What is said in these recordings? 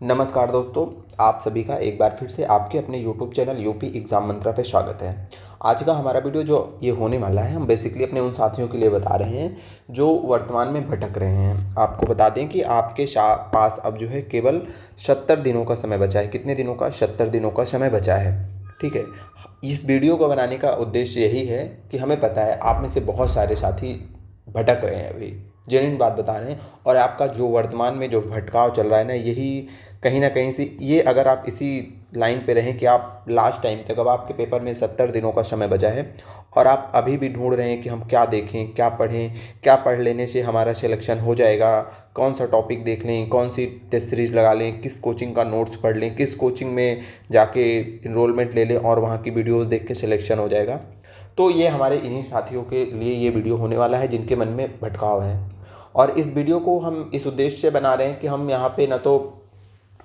नमस्कार दोस्तों, आप सभी का एक बार फिर से आपके अपने YouTube चैनल यूपी एग्ज़ाम मंत्रा पे स्वागत है। आज का हमारा वीडियो जो ये होने वाला है, हम बेसिकली अपने उन साथियों के लिए बता रहे हैं जो वर्तमान में भटक रहे हैं। आपको बता दें कि आपके पास अब जो है केवल 70 दिनों का समय बचा है। कितने दिनों का? 70 दिनों का समय बचा है। ठीक है। इस वीडियो को बनाने का उद्देश्य यही है कि हमें पता है आप में से बहुत सारे साथी भटक रहे हैं, अभी जेन्युइन बात बता रहे हैं। और आपका जो वर्तमान में जो भटकाव चल रहा है ना, यही कहीं ना कहीं से ये अगर आप इसी लाइन पे रहें कि आप लास्ट टाइम तक, अब आपके पेपर में 70 दिनों का समय बचा है और आप अभी भी ढूंढ रहे हैं कि हम क्या देखें, क्या पढ़ें, क्या पढ़ लेने से हमारा सिलेक्शन हो जाएगा, कौन सा टॉपिक देख लें, कौन सी टेस्ट सीरीज लगा लें, किस कोचिंग का नोट्स पढ़ लें, किस कोचिंग में जाके इनरोलमेंट ले लें और वहाँ की वीडियोज़ देख के सिलेक्शन हो जाएगा। तो ये हमारे इन्हीं साथियों के लिए ये वीडियो होने वाला है जिनके मन में भटकाव है। और इस वीडियो को हम इस उद्देश्य से बना रहे हैं कि हम यहाँ पे न तो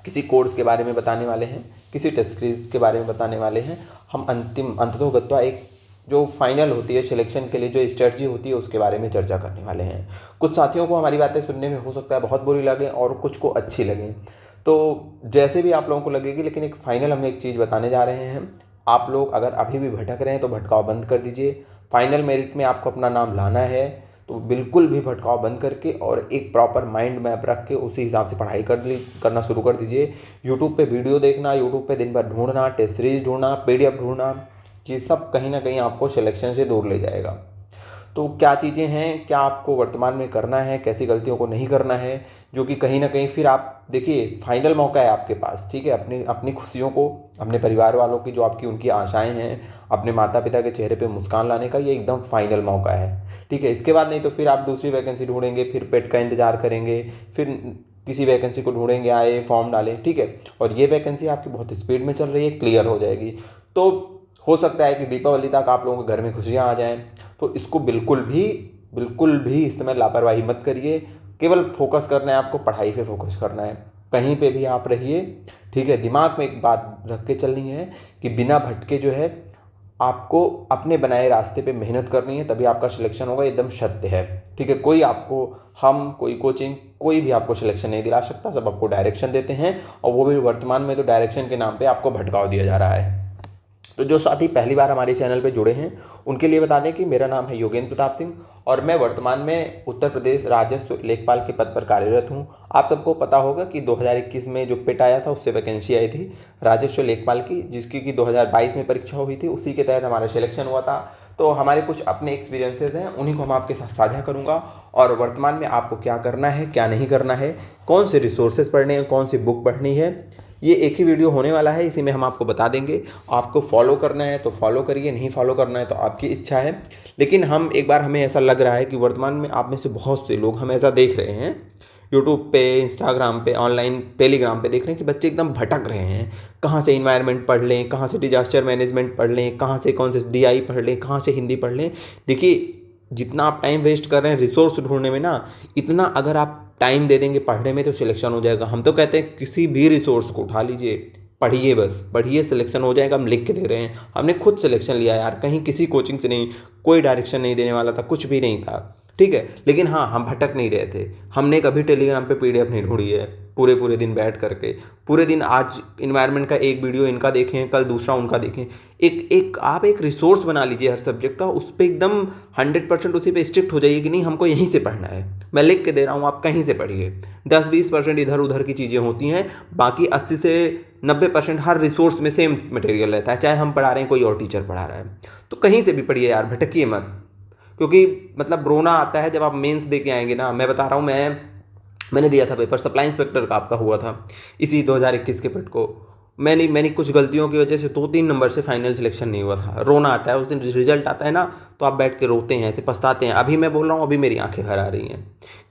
किसी कोर्स के बारे में बताने वाले हैं, किसी टेस्ट सीरीज के बारे में बताने वाले हैं। हम अंततोगत्वा एक जो फाइनल होती है सिलेक्शन के लिए, जो स्ट्रेटजी होती है, उसके बारे में चर्चा करने वाले हैं। कुछ साथियों को हमारी बातें सुनने में हो सकता है बहुत बुरी लगे और कुछ को अच्छी लगें, तो जैसे भी आप लोगों को लगेगी, लेकिन एक फाइनल हम एक चीज़ बताने जा रहे हैं। आप लोग अगर अभी भी भटक रहे हैं तो भटकाव बंद कर दीजिए। फाइनल मेरिट में आपको अपना नाम लाना है तो बिल्कुल भी भटकाव बंद करके और एक प्रॉपर माइंड मैप रख के उसी हिसाब से पढ़ाई करना शुरू कर दीजिए। यूट्यूब पे वीडियो देखना, यूट्यूब पे दिन भर ढूंढना, टेस्ट सीरीज ढूंढना, पीडीएफ ढूंढना, ये सब कहीं ना कहीं आपको सिलेक्शन से दूर ले जाएगा। तो क्या चीज़ें हैं, क्या आपको वर्तमान में करना है, कैसी गलतियों को नहीं करना है, जो कि कहीं ना कहीं फिर आप देखिए फाइनल मौका है आपके पास। ठीक है, अपनी अपनी खुशियों को, अपने परिवार वालों की जो आपकी उनकी आशाएं हैं, अपने माता पिता के चेहरे पे मुस्कान लाने का ये एकदम फाइनल मौका है। ठीक है, इसके बाद नहीं तो फिर आप दूसरी वैकेंसी ढूंढेंगे, फिर पेट का इंतजार करेंगे, फिर किसी वैकेंसी को ढूंढेंगे, आए फॉर्म डालें। ठीक है, और ये वैकेंसी आपकी बहुत स्पीड में चल रही है, क्लियर हो जाएगी। तो हो सकता है कि दीपावली तक आप लोगों के घर में खुशियाँ आ जाएं। तो इसको बिल्कुल भी इस समय लापरवाही मत करिए। केवल फोकस करना है आपको, पढ़ाई पे फोकस करना है, कहीं पे भी आप रहिए। ठीक है, दिमाग में एक बात रख के चलनी है कि बिना भटके जो है आपको अपने बनाए रास्ते पे मेहनत करनी है, तभी आपका सिलेक्शन होगा, एकदम सत्य है। ठीक है, कोई कोचिंग, कोई भी आपको सिलेक्शन नहीं दिला सकता, सब आपको डायरेक्शन देते हैं, और वो भी वर्तमान में तो डायरेक्शन के नाम पे आपको भटकाव दिया जा रहा है। तो जो साथी पहली बार हमारे चैनल पे जुड़े हैं उनके लिए बता दें कि मेरा नाम है योगेंद्र प्रताप सिंह और मैं वर्तमान में उत्तर प्रदेश राजस्व लेखपाल के पद पर कार्यरत हूं। आप सबको पता होगा कि 2021 में जो पिट आया था उससे वैकेंसी आई थी राजस्व लेखपाल की, जिसकी कि 2022 में परीक्षा हुई थी, उसी के तहत हमारा सिलेक्शन हुआ था। तो हमारे कुछ अपने एक्सपीरियंसेस हैं, उन्हीं को हम आपके साथ साझा करूँगा। और वर्तमान में आपको क्या करना है, क्या नहीं करना है, कौन से रिसोर्सेज पढ़ने हैं, कौन सी बुक पढ़नी है, ये एक ही वीडियो होने वाला है, इसी में हम आपको बता देंगे। आपको फॉलो करना है तो फॉलो करिए, नहीं फॉलो करना है तो आपकी इच्छा है। लेकिन हमें ऐसा लग रहा है कि वर्तमान में आप में से बहुत से लोग हम ऐसा देख रहे हैं, यूट्यूब पे, इंस्टाग्राम पे, ऑनलाइन टेलीग्राम पे देख रहे हैं कि बच्चे एकदम भटक रहे हैं। कहाँ से इन्वायरमेंट पढ़ लें, कहाँ से डिजास्टर मैनेजमेंट पढ़ लें, कहाँ से कौन से डीआई पढ़ लें, कहाँ से हिंदी पढ़ लें। देखिए, जितना आप टाइम वेस्ट कर रहे हैं रिसोर्स ढूंढने में ना, इतना अगर आप टाइम दे देंगे पढ़ने में तो सिलेक्शन हो जाएगा। हम तो कहते हैं किसी भी रिसोर्स को उठा लीजिए, पढ़िए, बस पढ़िए, सिलेक्शन हो जाएगा। हम लिख के दे रहे हैं, हमने खुद सिलेक्शन लिया यार, कहीं किसी कोचिंग से नहीं, कोई डायरेक्शन नहीं देने वाला था, कुछ भी नहीं था। ठीक है, लेकिन हाँ, हम भटक नहीं रहे थे। हमने कभी टेलीग्राम पे पीडीएफ नहीं ढूंढी है पूरे पूरे दिन बैठ करके। पूरे दिन आज इन्वायरमेंट का एक वीडियो इनका देखें, कल दूसरा उनका देखें। आप एक रिसोर्स बना लीजिए हर सब्जेक्ट का, उस पर एकदम 100% उसी पे स्ट्रिक्ट हो जाइए कि नहीं, हमको यहीं से पढ़ना है। मैं लिख के दे रहा हूँ, आप कहीं से पढ़िए। 10-20% इधर उधर की चीज़ें होती हैं, बाकी 80 से 90% हर रिसोर्स में सेम मटेरियल रहता है, चाहे हम पढ़ा रहे हैं, कोई और टीचर पढ़ा रहा है। तो कहीं से भी पढ़िए यार, भटकिए मत। क्योंकि मतलब रोना आता है जब आप मेंस दे के आएंगे ना। मैं बता रहा हूँ, मैंने दिया था पेपर, सप्लाई इंस्पेक्टर का आपका हुआ था इसी 2021 के पेट को। मैंने कुछ गलतियों की वजह से 2-3 नंबर से फाइनल सिलेक्शन नहीं हुआ था। रोना आता है उस दिन, रिजल्ट आता है ना, तो आप बैठ के रोते हैं, ऐसे पछताते हैं। अभी मैं बोल रहा हूँ, अभी मेरी आंखें भर आ रही हैं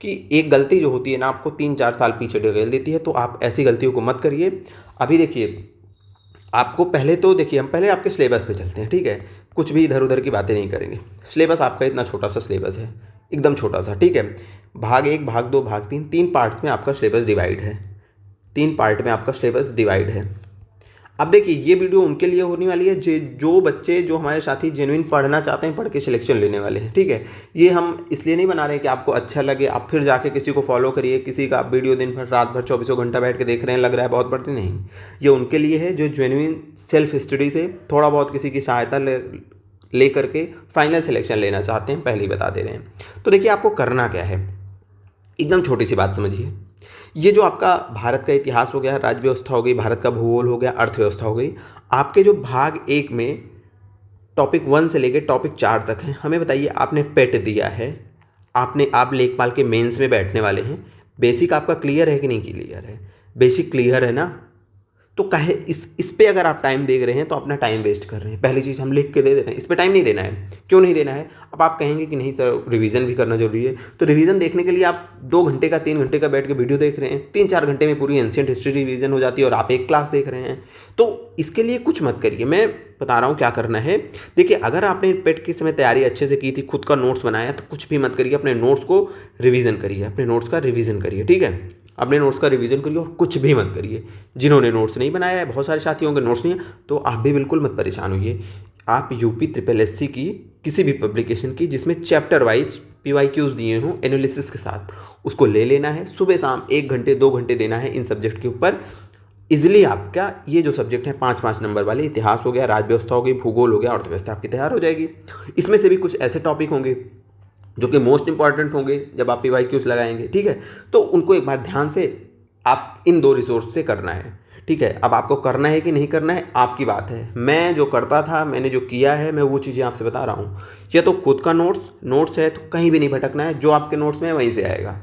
कि एक गलती जो होती है ना, आपको 3-4 साल पीछे ढकेल देती है। तो आप ऐसी गलतियों को मत करिए। अभी देखिए, आपको पहले तो देखिए, हम पहले आपके सिलेबस पे चलते हैं। ठीक है, कुछ भी इधर उधर की बातें नहीं करेंगे। सिलेबस आपका इतना छोटा सा सिलेबस है, एकदम छोटा सा। ठीक है, भाग 1, भाग 2, भाग 3, 3 पार्ट्स में आपका सिलेबस डिवाइड है। 3 पार्ट में आपका सिलेबस डिवाइड है। अब देखिए ये वीडियो उनके लिए होने वाली है जो बच्चे जो हमारे साथी जेन्युइन पढ़ना चाहते हैं, पढ़ के सिलेक्शन लेने वाले हैं, ठीक है। ये हम इसलिए नहीं बना रहे हैं कि आपको अच्छा लगे आप फिर जाके किसी को फॉलो करिए, किसी का आप वीडियो दिन भर रात भर 24 घंटा बैठ के देख रहे हैं, लग रहा है बहुत पढ़ते नहीं। ये उनके लिए है जो जेन्युइन सेल्फ स्टडी से थोड़ा बहुत किसी की सहायता ले करके फाइनल सिलेक्शन लेना चाहते हैं, पहले ही बता दे रहे हैं। तो देखिए आपको करना क्या है, एकदम छोटी सी बात समझिए। ये जो आपका भारत का इतिहास हो गया, राज्य व्यवस्था हो गई, भारत का भूगोल हो गया, अर्थव्यवस्था हो गई, आपके जो भाग 1 में टॉपिक 1 से लेकर टॉपिक 4 तक है। हमें बताइए आपने पेट दिया है, आप लेखपाल के मेंस में बैठने वाले हैं, बेसिक आपका क्लियर है कि नहीं क्लियर है? बेसिक क्लियर है ना? तो कहे इस पे अगर आप टाइम दे रहे हैं तो अपना टाइम वेस्ट कर रहे हैं। पहली चीज़ हम लिख के दे रहे हैं, इस पे टाइम नहीं देना है। क्यों नहीं देना है? अब आप कहेंगे कि नहीं सर रिवीजन भी करना जरूरी है, तो रिवीजन देखने के लिए आप 2 घंटे का 3 घंटे का बैठ के वीडियो देख रहे हैं, 3-4 घंटे में पूरी एंशिएंट हिस्ट्री रिवीजन हो जाती है और आप एक क्लास देख रहे हैं। तो इसके लिए कुछ मत करिए, मैं बता रहा हूँ क्या करना है। देखिए अगर आपने पेट की समय तैयारी अच्छे से की थी, खुद का नोट्स बनाया, तो कुछ भी मत करिए, अपने नोट्स को रिवीजन करिए, अपने नोट्स का रिवीजन करिए, ठीक है। अपने नोट्स का रिवीजन करिए और कुछ भी मत करिए। जिन्होंने नोट्स नहीं बनाया है, बहुत सारे साथियों के नोट्स नहीं है, तो आप भी बिल्कुल मत परेशान होइए। आप यूपी ट्रिपल एससी की किसी भी पब्लिकेशन की जिसमें चैप्टर वाइज PYQs दिए हों एनालिसिस के साथ, उसको ले लेना है। सुबह शाम 1 घंटे 2 घंटे देना है इन सब्जेक्ट के ऊपर। इजिली आपका ये जो सब्जेक्ट है 5-5 नंबर वाले, इतिहास हो गया, राज्य व्यवस्था हो गई, भूगोल हो गया, अर्थव्यवस्था आपकी तैयार हो जाएगी। इसमें से भी कुछ ऐसे टॉपिक होंगे जो कि मोस्ट इंपॉर्टेंट होंगे जब आप PYQs लगाएंगे, ठीक है। तो उनको एक बार ध्यान से आप इन 2 रिसोर्स से करना है, ठीक है। अब आपको करना है कि नहीं करना है आपकी बात है। मैं जो करता था, मैंने जो किया है, मैं वो चीज़ें आपसे बता रहा हूँ। या तो खुद का नोट्स है तो कहीं भी नहीं भटकना है, जो आपके नोट्स में है वहीं से आएगा,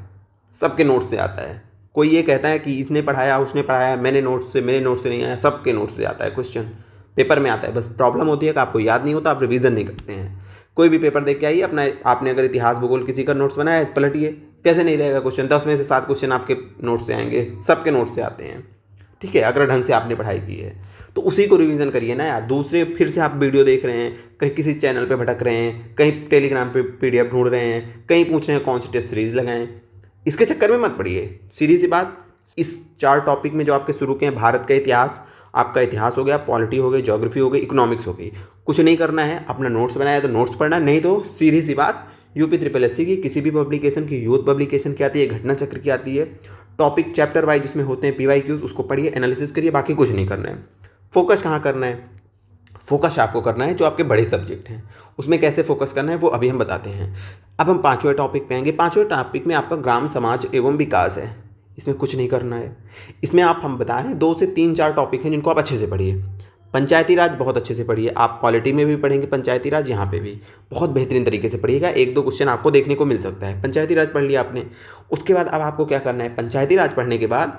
सबके नोट्स से आता है। कोई ये कहता है कि इसने पढ़ाया उसने पढ़ाया, मेरे नोट्स से नहीं आया, सबके नोट्स से आता है, क्वेश्चन पेपर में आता है। बस प्रॉब्लम होती है कि आपको याद नहीं होता, आप रिवीजन नहीं करते हैं। कोई भी पेपर देख के आइए अपना, आपने अगर इतिहास भूगोल किसी का नोट्स बनाया है पलटिए, कैसे नहीं रहेगा क्वेश्चन। 10 में से 7 क्वेश्चन आपके नोट्स से आएंगे, सबके नोट्स से आते हैं, ठीक है, अगर ढंग से आपने पढ़ाई की है तो उसी को रिवीजन करिए ना यार। दूसरे फिर से आप वीडियो देख रहे हैं, कहीं किसी चैनल पे भटक रहे हैं, कहीं टेलीग्राम पे PDF ढूंढ रहे हैं, कहीं पूछ रहे हैं कौन सी टेस्ट सीरीज लगाएं, इसके चक्कर में मत पड़िए। सीधी सी बात, इस 4 टॉपिक में जो आपके शुरू के हैं, भारत का इतिहास, आपका इतिहास हो गया, पॉलिटी हो गई, ज्योग्राफी हो गई, इकोनॉमिक्स हो गई, कुछ नहीं करना है। अपना नोट्स बनाया तो नोट्स पढ़ना, नहीं तो सीधी सी बात यूपी ट्रिपल एससी की किसी भी पब्लिकेशन की, यूथ पब्लिकेशन की आती है, घटना चक्र की आती है, टॉपिक चैप्टर वाइज जिसमें होते हैं PYQs, उसको पढ़िए, एनालिसिस करिए, बाकी कुछ नहीं करना है। फोकस कहाँ करना है? फोकस आपको करना है जो आपके बड़े सब्जेक्ट हैं, उसमें कैसे फोकस करना है वो अभी हम बताते हैं। अब हम 5वें टॉपिक पे आएंगे। 5वें टॉपिक में आपका ग्राम समाज एवं विकास है। इसमें कुछ नहीं करना है। इसमें हम बता रहे हैं 2 से 3-4 टॉपिक हैं जिनको आप अच्छे से पढ़िए। पंचायती राज बहुत अच्छे से पढ़िए, आप पॉलिटी में भी पढ़ेंगे पंचायती राज, यहाँ पे भी बहुत बेहतरीन तरीके से पढ़िएगा। 1-2 क्वेश्चन आपको देखने को मिल सकता है। पंचायती राज पढ़ लिया आपने, उसके बाद अब आपको क्या करना है? पंचायती राज पढ़ने के बाद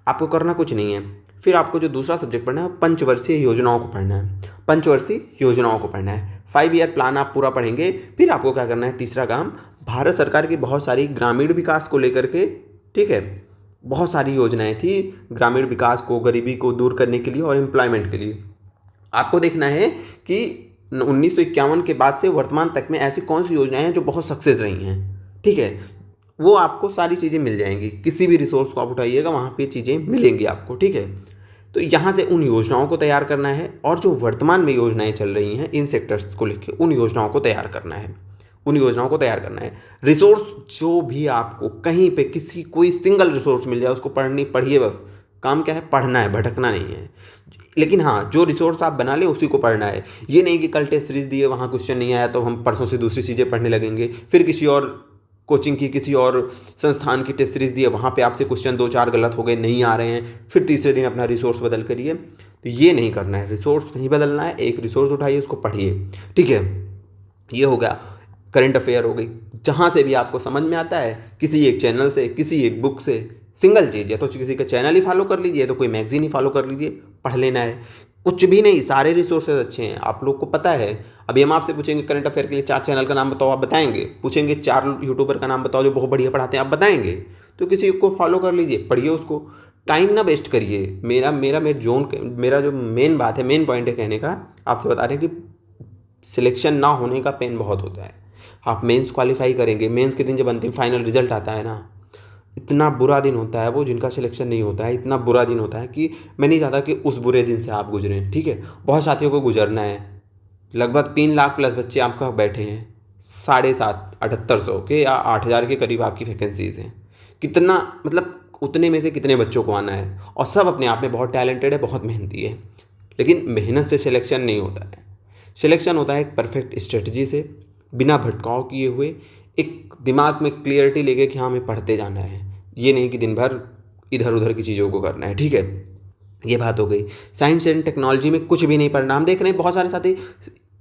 आपको करना कुछ नहीं है, फिर आपको जो दूसरा सब्जेक्ट पढ़ना है पंचवर्षीय योजनाओं को पढ़ना है। पंचवर्षीय योजनाओं को पढ़ना है, 5 ईयर प्लान आप पूरा पढ़ेंगे। फिर आपको क्या करना है? तीसरा काम, भारत सरकार की बहुत सारी ग्रामीण विकास को लेकर के, ठीक है, बहुत सारी योजनाएं थी ग्रामीण विकास को, गरीबी को दूर करने के लिए और एम्प्लॉयमेंट के लिए। आपको देखना है कि 1951 के बाद से वर्तमान तक में ऐसी कौन सी योजनाएं हैं जो बहुत सक्सेस रही हैं, ठीक है। वो आपको सारी चीज़ें मिल जाएंगी, किसी भी रिसोर्स को आप उठाइएगा वहाँ पे चीज़ें मिलेंगी आपको, ठीक है। तो यहाँ से उन योजनाओं को तैयार करना है और जो वर्तमान में योजनाएं चल रही हैं इन सेक्टर्स को लेकर, उन योजनाओं को तैयार करना है, उन योजनाओं को तैयार करना है। रिसोर्स जो भी आपको कहीं पे कोई सिंगल रिसोर्स मिल जाए उसको पढ़िए बस। काम क्या है? पढ़ना है, भटकना नहीं है। लेकिन हाँ, जो रिसोर्स आप बना ले उसी को पढ़ना है। ये नहीं कि कल टेस्ट सीरीज दिए वहाँ क्वेश्चन नहीं आया तो हम परसों से दूसरी चीज़ें पढ़ने लगेंगे, फिर किसी और कोचिंग की, किसी और संस्थान की टेस्ट सीरीज दिए, वहाँ पे आपसे क्वेश्चन 2-4 गलत हो गए, नहीं आ रहे हैं, फिर तीसरे दिन अपना रिसोर्स बदल करिए। तो ये नहीं करना है, रिसोर्स नहीं बदलना है। एक रिसोर्स उठाइए, उसको पढ़िए, ठीक है। ये हो गया, करंट अफेयर हो गई, जहाँ से भी आपको समझ में आता है, किसी एक चैनल से, किसी एक बुक से, सिंगल चीज़, या तो किसी का चैनल ही फॉलो कर लीजिए, तो कोई मैगजीन ही फॉलो कर लीजिए, पढ़ लेना है। कुछ भी नहीं, सारे रिसोर्सेज अच्छे हैं, आप लोग को पता है। अभी हम आपसे पूछेंगे करंट अफेयर के लिए 4 चैनल का नाम बताओ, आप बताएंगे। पूछेंगे 4 यूट्यूबर का नाम बताओ जो बहुत बढ़िया पढ़ाते हैं, आप बताएंगे। तो किसी को फॉलो कर लीजिए, पढ़िए उसको, टाइम ना वेस्ट करिए। मेरा जो मेन बात है, मेन पॉइंट है कहने का, आपसे बता रहे हैं कि सिलेक्शन ना होने का पेन बहुत होता है। आप मेंस क्वालिफाई करेंगे, मेंस के दिन जब अंतिम फाइनल रिजल्ट आता है ना, इतना बुरा दिन होता है वो जिनका सिलेक्शन नहीं होता है, इतना बुरा दिन होता है कि मैं नहीं चाहता कि उस बुरे दिन से आप गुजरें। ठीक है, बहुत साथियों को गुजरना है। लगभग 3 लाख प्लस बच्चे आपका बैठे हैं, 7,500-7,800 के या 8,000 के करीब आपकी वैकेंसीज हैं। कितना मतलब उतने में से कितने बच्चों को आना है, और सब अपने आप में बहुत टैलेंटेड है, बहुत मेहनती है। लेकिन मेहनत से सिलेक्शन नहीं होता है। सिलेक्शन होता है एक परफेक्ट स्ट्रेटजी से, बिना भटकाव किए हुए, एक दिमाग में क्लियरिटी लेके कि हाँ हमें पढ़ते जाना है, ये नहीं कि दिन भर इधर उधर की चीज़ों को करना है। ठीक है, ये बात हो गई। साइंस एंड टेक्नोलॉजी में कुछ भी नहीं पढ़ना। हम देख रहे हैं बहुत सारे साथी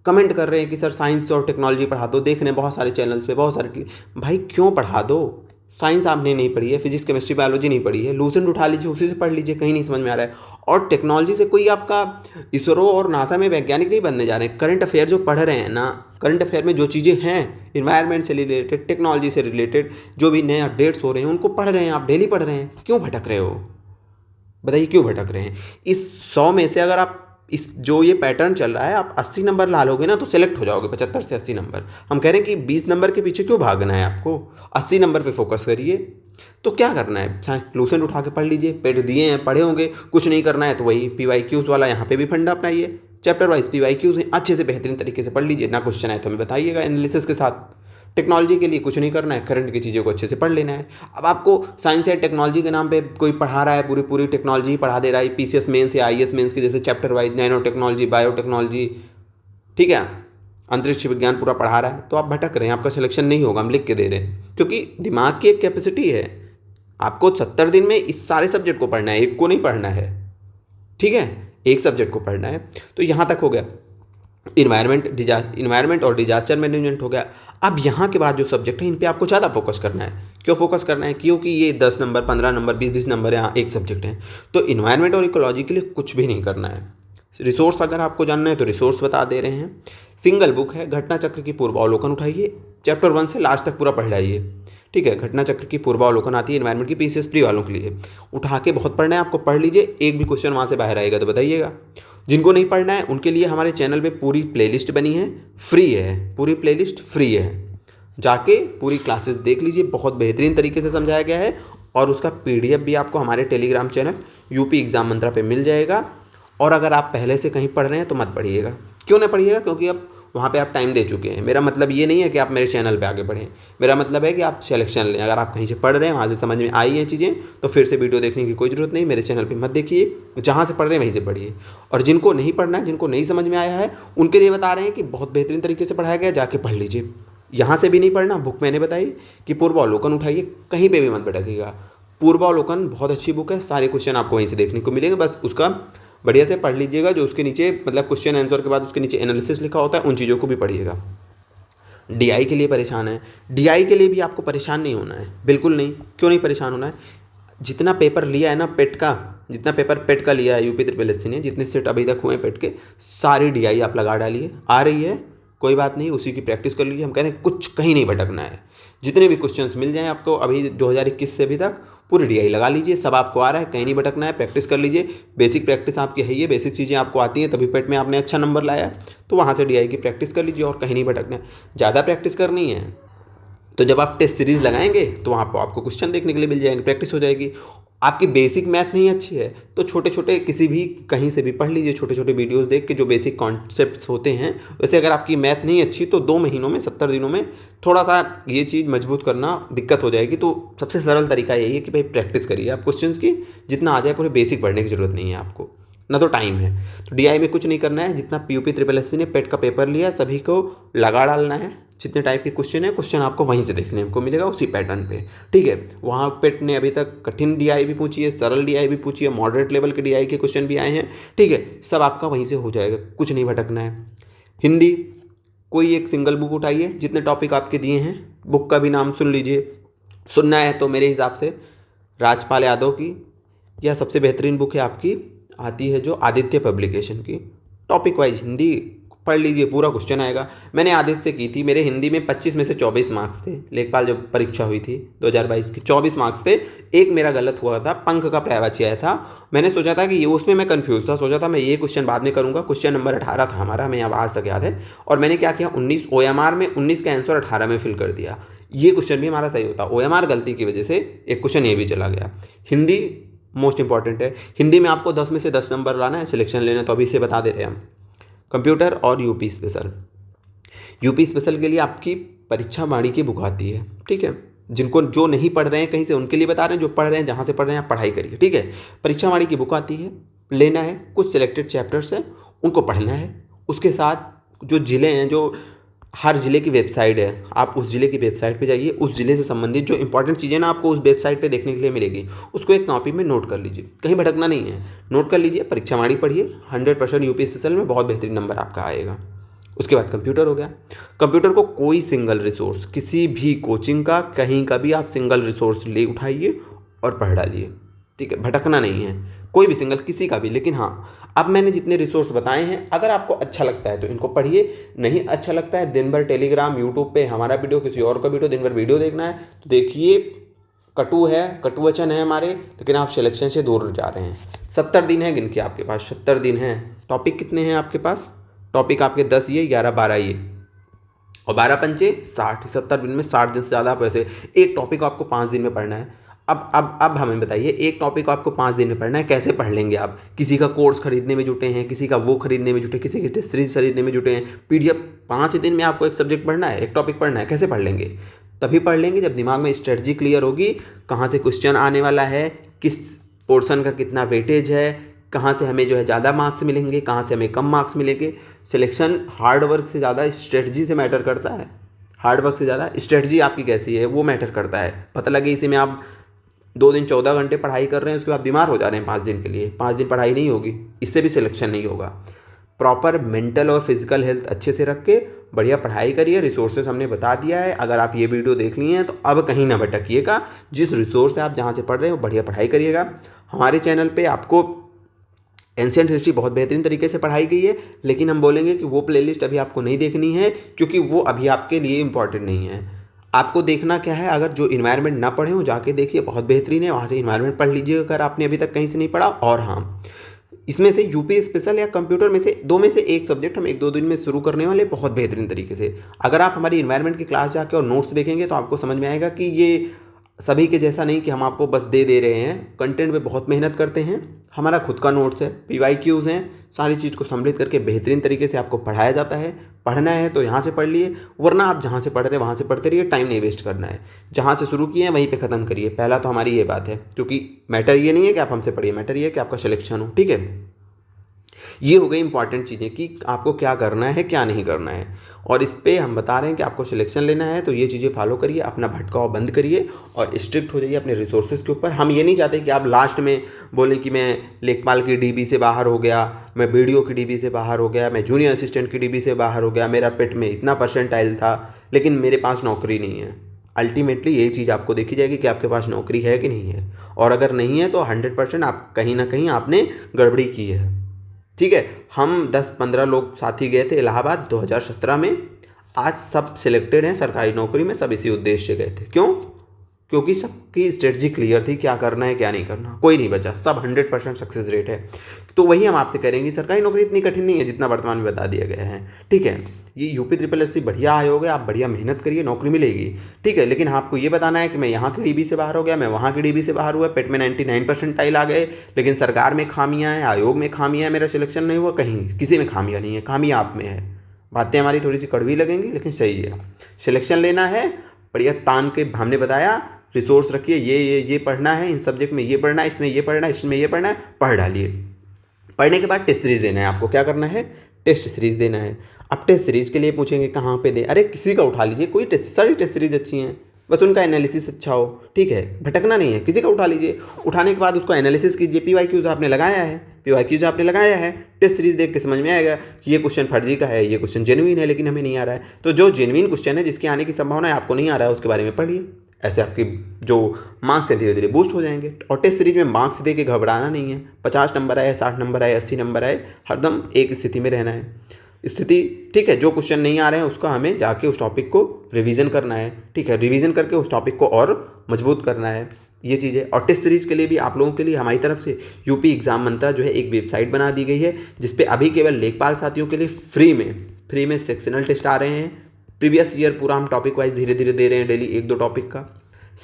कमेंट कर रहे हैं कि सर साइंस और टेक्नोलॉजी पढ़ा दो, देख रहे हैं बहुत सारे चैनल्स पे बहुत सारे। भाई क्यों पढ़ा दो? साइंस आपने नहीं पढ़ी है, फिजिक्स केमिस्ट्री बायोलॉजी नहीं पढ़ी है, लूसेंट उठा लीजिए, उसी से पढ़ लीजिए, कहीं नहीं समझ में आ रहा है। और टेक्नोलॉजी से कोई आपका इसरो और नासा में वैज्ञानिक नहीं बनने जा रहे हैं। करंट अफेयर जो पढ़ रहे हैं ना, करंट अफेयर में जो चीज़ें हैं इन्वायरमेंट से रिलेटेड, टेक्नोलॉजी से रिलेटेड, जो भी नए अपडेट्स हो रहे हैं उनको पढ़ रहे हैं आप, डेली पढ़ रहे हैं। क्यों भटक रहे हो? बताइए क्यों भटक रहे हैं? इस 100 में से अगर आप इस जो ये पैटर्न चल रहा है आप 80 नंबर ला लोगे ना तो सिलेक्ट हो जाओगे, 75 से 80 नंबर। हम कह रहे हैं कि 20 नंबर के पीछे क्यों भागना है आपको, 80 नंबर पे फोकस करिए। तो क्या करना है, लूसेंट उठा के पढ़ लीजिए, पेड दिए हैं पढ़े होंगे। कुछ नहीं करना है तो वही PYQs वाला यहाँ पे भी फंडा अपनाइए, चैप्टर वाइज PYQs हैं, अच्छे से बेहतरीन तरीके से पढ़ लीजिए। ना क्वेश्चन है तो हमें बताइएगा एनालिसिस के साथ। टेक्नोलॉजी के लिए कुछ नहीं करना है, करंट की चीज़ों को अच्छे से पढ़ लेना है। अब आपको साइंस या टेक्नोलॉजी के नाम पे कोई पढ़ा रहा है, पूरी पूरी टेक्नोलॉजी पढ़ा दे रहा है, PCS मेंस या IAS मेंस की जैसे chapter wise, nano technology, biotechnology, ठीक है, अंतरिक्ष विज्ञान पूरा पढ़ा रहा है, तो आप भटक रहे हैं, आपका सिलेक्शन नहीं होगा, हम लिख के दे रहे हैं। क्योंकि दिमाग की एक कैपेसिटी है, आपको 70 दिन में इस सारे सब्जेक्ट को पढ़ना है, एक को नहीं पढ़ना है। ठीक है, एक सब्जेक्ट को पढ़ना है। तो यहाँ तक हो गया इन्वायरमेंट और डिजास्टर मैनेजमेंट हो गया। अब यहाँ के बाद जो सब्जेक्ट है इन पे आपको ज़्यादा फोकस करना है। क्यों फोकस करना है? क्योंकि ये 10 नंबर, 15 नंबर, 20-20 नंबर यहाँ एक सब्जेक्ट है। तो इन्वायरमेंट और इकोलॉजी के लिए कुछ भी नहीं करना है। रिसोर्स अगर आपको जानना है तो रिसोर्स बता दे रहे हैं। सिंगल बुक है, घटना चक्र की पूर्वावलोकन उठाइए, चैप्टर 1 से लास्ट तक पूरा पढ़ जाइए। ठीक है, घटना चक्र की पूर्वावलोकन आती है इन्वायरमेंट की, PCS प्री वालों के लिए। उठा के बहुत पढ़ना है आपको, पढ़ लीजिए, एक भी क्वेश्चन वहाँ से बाहर आएगा तो बताइएगा। जिनको नहीं पढ़ना है उनके लिए हमारे चैनल पे पूरी प्लेलिस्ट बनी है, फ्री है, पूरी प्लेलिस्ट फ्री है। जाके पूरी क्लासेस देख लीजिए, बहुत बेहतरीन तरीके से समझाया गया है। और उसका PDF भी आपको हमारे टेलीग्राम चैनल UP एग्ज़ाम मंत्रा पे मिल जाएगा। और अगर आप पहले से कहीं पढ़ रहे हैं तो मत पढ़िएगा। क्यों नहीं पढ़िएगा? क्योंकि अब वहाँ पे आप टाइम दे चुके हैं। मेरा मतलब ये नहीं है कि आप मेरे चैनल पे आगे बढ़ें, मेरा मतलब है कि आप सिलेक्शन लें। अगर आप कहीं से पढ़ रहे हैं, वहाँ से समझ में आई हैं चीज़ें, तो फिर से वीडियो देखने की कोई ज़रूरत नहीं, मेरे चैनल पे मत देखिए, जहाँ से पढ़ रहे हैं वहीं से पढ़िए। और जिनको नहीं पढ़ना है, जिनको नहीं समझ में आया है, उनके लिए बता रहे हैं कि बहुत बेहतरीन तरीके से पढ़ाया गया, जाके पढ़ लीजिए। यहाँ से भी नहीं पढ़ना, बुक मैंने बताई कि पूर्वावलोकन उठाइए, कहीं पर भी मत भटकिएगा। पूर्वावलोकन बहुत अच्छी बुक है, सारे क्वेश्चन आपको वहीं से देखने को मिलेंगे। बस उसका बढ़िया से पढ़ लीजिएगा, जो उसके नीचे मतलब क्वेश्चन आंसर के बाद उसके नीचे एनालिसिस लिखा होता है, उन चीज़ों को भी पढ़िएगा। DI के लिए परेशान है, DI के लिए भी आपको परेशान नहीं होना है, बिल्कुल नहीं। क्यों नहीं परेशान होना है? जितना पेपर लिया है ना पेट का, जितना पेपर पेट का लिया है UP SSSC ने, जितने सेट अभी तक हुए पेट के, सारी DI आप लगा डालिए। आ रही है कोई बात नहीं, उसी की प्रैक्टिस कर लीजिए। हम कह रहे हैं कुछ कहीं नहीं भटकना है। जितने भी क्वेश्चंस मिल जाएं आपको अभी 2021 से अभी तक, पूरी DI लगा लीजिए, सब आपको आ रहा है, कहीं नहीं भटकना है, प्रैक्टिस कर लीजिए। बेसिक प्रैक्टिस आपकी है, ये बेसिक चीज़ें आपको आती हैं, तभी पेट में आपने अच्छा नंबर लाया, तो वहाँ से DI की प्रैक्टिस कर लीजिए और कहीं नहीं भटकना है। ज़्यादा प्रैक्टिस करनी है तो जब आप टेस्ट सीरीज़ लगाएंगे तो वहाँ पर आपको क्वेश्चन देखने के लिए मिल जाएंगे, प्रैक्टिस हो जाएगी। आपकी बेसिक मैथ नहीं अच्छी है तो छोटे छोटे किसी भी कहीं से भी पढ़ लीजिए, छोटे छोटे वीडियोस देख के, जो बेसिक कॉन्सेप्ट्स होते हैं। वैसे अगर आपकी मैथ नहीं अच्छी तो 2 महीनों में, 70 दिनों में थोड़ा सा ये चीज़ मजबूत करना दिक्कत हो जाएगी। तो सबसे सरल तरीका यही है कि भाई प्रैक्टिस करिए आप क्वेश्चंस की, जितना आ जाए। पूरे बेसिक पढ़ने की ज़रूरत नहीं है आपको, ना तो टाइम है। तो DI में कुछ नहीं करना है, जितना PUP SSSC ने पेट का पेपर लिया सभी को लगा डालना है। जितने टाइप के क्वेश्चन है, क्वेश्चन आपको वहीं से देखने को मिलेगा, उसी पैटर्न पे। ठीक है, वहाँ पेट ने अभी तक कठिन DI भी पूछी है, सरल DI भी पूछी है, मॉडरेट लेवल के DI के क्वेश्चन भी आए हैं। ठीक है, सब आपका वहीं से हो जाएगा, कुछ नहीं भटकना है। हिंदी, कोई एक सिंगल बुक उठाइए, जितने टॉपिक आपके दिए हैं, बुक का भी नाम सुन लीजिए। सुनना है तो मेरे हिसाब से राजपाल यादव की यह सबसे बेहतरीन बुक है आपकी, आती है जो आदित्य पब्लिकेशन की। टॉपिक वाइज हिंदी पढ़ लीजिए, पूरा क्वेश्चन आएगा। मैंने आदित्य से की थी, मेरे हिंदी में 25 में से 24 मार्क्स थे। लेखपाल जब परीक्षा हुई थी 2022 की, 24 मार्क्स थे। एक मेरा गलत हुआ था, पंख का पर्यायवाची आया था। मैंने सोचा था कि ये, उसमें मैं कंफ्यूज था, सोचा था मैं ये क्वेश्चन बाद में करूँगा। क्वेश्चन नंबर 18 था हमारा, हमें आज तक याद है। और मैंने क्या किया, 19 OMR में 19 का आंसर 18 में फिल कर दिया। ये क्वेश्चन भी हमारा सही होता, OMR गलती की वजह से एक क्वेश्चन ये भी चला गया। हिंदी मोस्ट इंपॉर्टेंट है, हिंदी में आपको 10 में से 10 नंबर लाना है, सिलेक्शन लेना है, तो अभी से बता दे रहे हैं हम। कंप्यूटर और यूपी स्पेशल, यूपी स्पेशल के लिए आपकी परीक्षा वाणी की बुक आती है, ठीक है। जिनको जो नहीं पढ़ रहे हैं कहीं से, उनके लिए बता रहे हैं। जो पढ़ रहे हैं, जहाँ से पढ़ रहे हैं आप पढ़ाई करिए, ठीक है। परीक्षा वाणी की बुक आती है, लेना है। कुछ सिलेक्टेड चैप्टर्स हैं, उनको पढ़ना है। उसके साथ जो ज़िले हैं, जो हर ज़िले की वेबसाइट है, आप उस ज़िले की वेबसाइट पे जाइए। उस ज़िले से संबंधित जो इंपॉर्टेंट चीज़ें ना आपको उस वेबसाइट पे देखने के लिए मिलेगी, उसको एक कॉपी में नोट कर लीजिए। कहीं भटकना नहीं है, नोट कर लीजिए। परीक्षा वाणी पढ़िए, 100% यूपी स्पेशल में बहुत बेहतरीन नंबर आपका आएगा। उसके बाद कंप्यूटर हो गया। कंप्यूटर को कोई सिंगल रिसोर्स, किसी भी कोचिंग का, कहीं का भी आप सिंगल रिसोर्स ले उठाइए और पढ़ डालिए, ठीक है। भटकना नहीं है, कोई भी सिंगल, किसी का भी। लेकिन हाँ, अब मैंने जितने रिसोर्स बताए हैं, अगर आपको अच्छा लगता है तो इनको पढ़िए, नहीं अच्छा लगता है, दिन भर टेलीग्राम, यूट्यूब पे हमारा वीडियो, किसी और का वीडियो, दिन भर वीडियो देखना है तो देखिए। कटु है, कटुवचन है हमारे, लेकिन आप सिलेक्शन से दूर जा रहे हैं। 70 दिन है गिनके आपके पास, 70 दिन है। टॉपिक कितने हैं आपके पास? टॉपिक आपके 10 ये, 11 12 ये, और 12 पंचे 60। 70 दिन में 60 दिन से ज़्यादा आप वैसे एक टॉपिक को आपको 5 दिन में पढ़ना है। अब हमें बताइए, एक टॉपिक को आपको 5 दिन में पढ़ना है, कैसे पढ़ लेंगे आप? किसी का कोर्स खरीदने में जुटे हैं, किसी का वो खरीदने में जुटे, किसी की टेस्ट सीरीज खरीदने में जुटे हैं, PDF। 5 दिन में आपको एक सब्जेक्ट पढ़ना है, एक टॉपिक पढ़ना है, कैसे पढ़ लेंगे? तभी पढ़ लेंगे जब दिमाग में स्ट्रेटजी क्लियर होगी, कहाँ से क्वेश्चन आने वाला है, किस पोर्शन का कितना वेटेज है, कहाँ से हमें जो है ज़्यादा मार्क्स मिलेंगे, कहाँ से हमें कम मार्क्स मिलेंगे। सिलेक्शन हार्ड वर्क से ज़्यादा स्ट्रेटजी से मैटर करता है। हार्ड वर्क से ज़्यादा स्ट्रेटजी आपकी कैसी है वो मैटर करता है। पता लगे इसी में आप 2 दिन 14 घंटे पढ़ाई कर रहे हैं, उसके बाद बीमार हो जा रहे हैं 5 दिन के लिए, 5 दिन पढ़ाई नहीं होगी, इससे भी सिलेक्शन नहीं होगा। प्रॉपर मेंटल और फिजिकल हेल्थ अच्छे से रख के बढ़िया पढ़ाई करिए। रिसोर्सेज हमने बता दिया है, अगर आप ये वीडियो देख लिए हैं तो अब कहीं ना भटकिएगा। जिस रिसोर्स से आप जहाँ से पढ़ रहे हो बढ़िया पढ़ाई करिएगा। हमारे चैनल पे आपको एंशिएंट हिस्ट्री बहुत बेहतरीन तरीके से पढ़ाई गई है, लेकिन हम बोलेंगे कि वो प्लेलिस्ट अभी आपको नहीं देखनी है, क्योंकि वो अभी आपके लिए इंपॉर्टेंट नहीं है। आपको देखना क्या है, अगर जो इन्वायरमेंट ना पढ़े हो जाके देखिए, बहुत बेहतरीन है, वहाँ से इन्वायरमेंट पढ़ लीजिएगा अगर आपने अभी तक कहीं से नहीं पढ़ा। और हाँ, इसमें से यूपी स्पेशल या कंप्यूटर में से 2 में से एक सब्जेक्ट हम 1-2 दिन में शुरू करने वाले, बहुत बेहतरीन तरीके से। अगर आप हमारी इन्वायरमेंट की क्लास जाके और नोट्स देखेंगे तो आपको समझ में आएगा कि ये सभी के जैसा नहीं कि हम आपको बस दे रहे हैं। कंटेंट पे बहुत मेहनत करते हैं, हमारा खुद का नोट्स है, PYQs हैं, सारी चीज़ को सम्मिलित करके बेहतरीन तरीके से आपको पढ़ाया जाता है। पढ़ना है तो यहाँ से पढ़ लिए, वरना आप जहाँ से पढ़ रहे हैं वहाँ से पढ़ते रहिए, टाइम नहीं वेस्ट करना है। जहाँ से शुरू किए हैं वहीं पे ख़त्म करिए, पहला तो हमारी ये बात है। क्योंकि मैटर ये नहीं है कि आप हमसे पढ़िए, मैटर ये है कि आपका सिलेक्शन हो, ठीक है। ये हो गई इंपॉर्टेंट चीज़ें कि आपको क्या करना है क्या नहीं करना है, और इस पे हम बता रहे हैं कि आपको सिलेक्शन लेना है तो ये चीज़ें फॉलो करिए, अपना भटकाव बंद करिए और स्ट्रिक्ट हो जाइए अपने रिसोर्सेज के ऊपर। हम ये नहीं चाहते कि आप लास्ट में बोलें कि मैं लेखपाल की DB से बाहर हो गया, मैं BDO की DB से बाहर हो गया, मैं जूनियर असिस्टेंट की DB से बाहर हो गया, मेरा पेट में इतना परसेंटाइल था लेकिन मेरे पास नौकरी नहीं है। अल्टीमेटली यही चीज़ आपको देखी जाएगी कि आपके पास नौकरी है कि नहीं है, और अगर नहीं है तो 100% आप कहीं ना कहीं आपने गड़बड़ी की है, ठीक है। हम 10-15 लोग साथी गए थे इलाहाबाद 2017 में, आज सब सिलेक्टेड हैं सरकारी नौकरी में, सब इसी उद्देश्य से गए थे। क्यों? क्योंकि सबकी स्ट्रेटजी क्लियर थी, क्या करना है क्या नहीं करना, कोई नहीं बचा, सब 100% सक्सेस रेट है। तो वही हम आपसे करेंगे, सरकारी नौकरी इतनी कठिन नहीं है जितना वर्तमान में बता दिया गया है, ठीक है। ये यूपी SSS बढ़िया आयोग है, आप बढ़िया मेहनत करिए, नौकरी मिलेगी, ठीक है। लेकिन आपको ये बताना है कि मैं यहाँ की DB से बाहर हो गया, मैं वहाँ की DB से बाहर हुआ, पेट में 99 परसेंटाइल आ गए, लेकिन सरकार में खामियाँ हैं, आयोग में खामियाँ हैं, मेरा सिलेक्शन नहीं हुआ, कहीं किसी में खामियाँ नहीं है, खामियाँ आप में है। बातें हमारी थोड़ी सी कड़वी लगेंगी लेकिन सही है। सिलेक्शन लेना है, बढ़िया तान के हमने बताया, रिसोर्स रखिए, ये पढ़ना है, इन सब्जेक्ट में ये पढ़ना है, इसमें ये पढ़ना है, इसमें ये पढ़ना है, पढ़ डालिए। पढ़ने के बाद टेस्ट सीरीज़ देना है आपको। क्या करना है? टेस्ट सीरीज़ देना है। अब टेस्ट सीरीज़ के लिए पूछेंगे कहाँ पे दे, अरे किसी का उठा लीजिए, कोई टेस्ट, सारी टेस्ट सीरीज़ अच्छी हैं, बस उनका एनालिसिस अच्छा हो, ठीक है। भटकना नहीं है, किसी का उठा लीजिए, उठाने के बाद उसको एनालिसिस कीजिए। PYQs आपने लगाया है, PYQs आपने लगाया है, टेस्ट सीरीज़ देख के समझ में आएगा कि ये क्वेश्चन फर्जी का है, ये क्वेश्चन जेन्युइन है लेकिन हमें नहीं आ रहा है। तो जो जेन्युइन क्वेश्चन है, जिसके आने की संभावना है, आपको नहीं आ रहा है, उसके बारे में पढ़िए। ऐसे आपके जो मार्क्स हैं धीरे धीरे बूस्ट हो जाएंगे। और टेस्ट सीरीज में मार्क्स दे के घबराना नहीं है, 50 नंबर आए, 60 नंबर आए, 80 नंबर आए, हरदम एक स्थिति में रहना है। स्थिति, ठीक है। जो क्वेश्चन नहीं आ रहे हैं उसका हमें जाके उस टॉपिक को रिवीजन करना है, ठीक है। रिवीजन करके उस टॉपिक को और मजबूत करना है, ये चीज़ है। और टेस्ट सीरीज के लिए भी आप लोगों के लिए हमारी तरफ से यूपी एग्जाम मंत्रा जो है एक वेबसाइट बना दी गई है, जिसपे अभी केवल लेखपाल साथियों के लिए फ्री में सेक्शनल टेस्ट आ रहे हैं। प्रीवियस ईयर पूरा हम टॉपिक वाइज धीरे धीरे दे रहे हैं, डेली 1-2 टॉपिक का।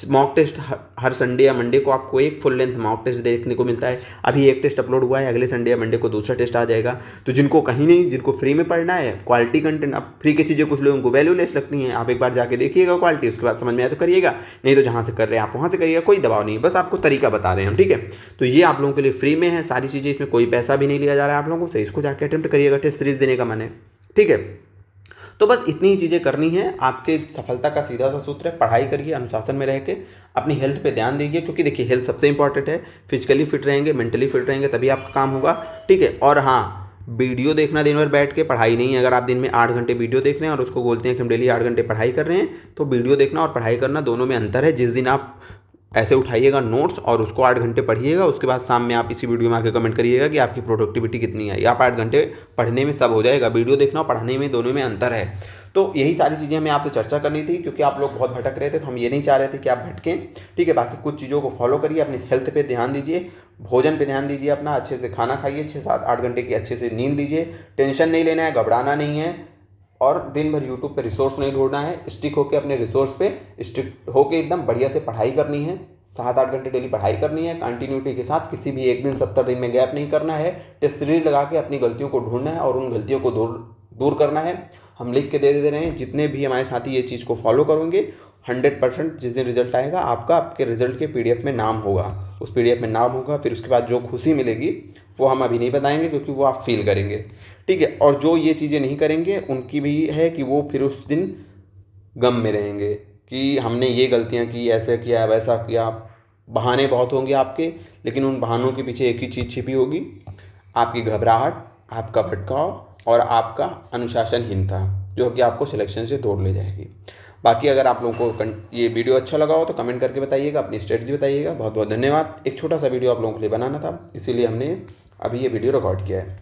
मॉक टेस्ट हर संडे या मंडे को आपको एक फुल लेंथ मॉक टेस्ट देखने को मिलता है। अभी एक टेस्ट अपलोड हुआ है, अगले संडे या मंडे को दूसरा टेस्ट आ जाएगा। तो जिनको कहीं नहीं, जिनको फ्री में पढ़ना है, क्वालिटी कंटेंट, अब फ्री की चीज़ें कुछ लोगों को वैल्यूलेस लगती हैं, आप एक बार जाके देखिएगा क्वालिटी, उसके बाद समझ में आए तो करिएगा, नहीं तो जहाँ से कर रहे हैं आप वहाँ से करिएगा, कोई दबाव नहीं, बस आपको तरीका बता रहे हैं हम, ठीक है। तो ये आप लोगों के लिए फ्री में है सारी चीज़ें, इसमें कोई पैसा भी नहीं लिया जा रहा है आप लोगों से, इसको जाके अटेम्प्ट करिएगा, टेस्ट सीरीज देने का मन है, ठीक है। तो बस इतनी ही चीज़ें करनी है। आपके सफलता का सीधा सा सूत्र है, पढ़ाई करिए, अनुशासन में रह के अपनी हेल्थ पे ध्यान दीजिए, क्योंकि देखिए हेल्थ सबसे इंपॉर्टेंट है। फिजिकली फिट रहेंगे, मेंटली फिट रहेंगे, तभी आपका काम होगा, ठीक है। और हाँ, वीडियो देखना दिन भर बैठ के पढ़ाई नहीं है। अगर आप दिन में 8 घंटे वीडियो देख रहे हैं और उसको बोलते हैं कि हम डेली 8 घंटे पढ़ाई कर रहे हैं, तो वीडियो देखना और पढ़ाई करना दोनों में अंतर है। जिस दिन आप ऐसे उठाइएगा नोट्स और उसको 8 घंटे पढ़िएगा, उसके बाद शाम में आप इसी वीडियो में आके कमेंट करिएगा कि आपकी प्रोडक्टिविटी कितनी आई। आप 8 घंटे पढ़ने में सब हो जाएगा, वीडियो देखना और पढ़ने में दोनों में अंतर है। तो यही सारी चीज़ें हमें आपसे चर्चा करनी थी, क्योंकि आप लोग बहुत भटक रहे थे, तो हम ये नहीं चाह रहे थे कि आप भटकें, ठीक है। बाकी कुछ चीज़ों को फॉलो करिए, अपनी हेल्थ पे ध्यान दीजिए, भोजन पे ध्यान दीजिए, अपना अच्छे से खाना खाइए, 6-7-8 घंटे की अच्छे से नींद लीजिए, टेंशन नहीं लेना है, घबराना नहीं है, और दिन भर यूट्यूब पे रिसोर्स नहीं ढूंढना है, स्टिक होकर अपने रिसोर्स पे स्टिक होकर एकदम बढ़िया से पढ़ाई करनी है। 7-8 घंटे डेली पढ़ाई करनी है कंटिन्यूटी के साथ, किसी भी एक दिन 70 दिन में गैप नहीं करना है। टेस्ट सीरीज लगा के अपनी गलतियों को ढूंढना है और उन गलतियों को दूर करना है। हम लिख के दे रहे हैं, जितने भी हमारे साथी ये चीज़ को फॉलो करेंगे 100% जिस दिन रिजल्ट आएगा आपके रिजल्ट के PDF में नाम होगा, उस PDF में नाम होगा। फिर उसके बाद जो खुशी मिलेगी वो हम अभी नहीं बताएंगे, क्योंकि वो आप फील करेंगे, ठीक है। और जो ये चीज़ें नहीं करेंगे उनकी भी है कि वो फिर उस दिन गम में रहेंगे कि हमने ये गलतियाँ की, ऐसे किया, वैसा किया। बहाने बहुत होंगे आपके, लेकिन उन बहानों के पीछे एक ही चीज़ छिपी होगी, आपकी घबराहट, आपका भटकाव और आपका अनुशासनहीनता, जो कि आपको सिलेक्शन से दूर ले जाएगी। बाकी अगर आप लोगों को ये वीडियो अच्छा लगा हो तो कमेंट करके बताइएगा, अपनी स्ट्रेटजी बताइएगा। बहुत बहुत धन्यवाद। एक छोटा सा वीडियो आप लोगों के लिए बनाना था, इसीलिए हमने अभी ये वीडियो रिकॉर्ड किया है।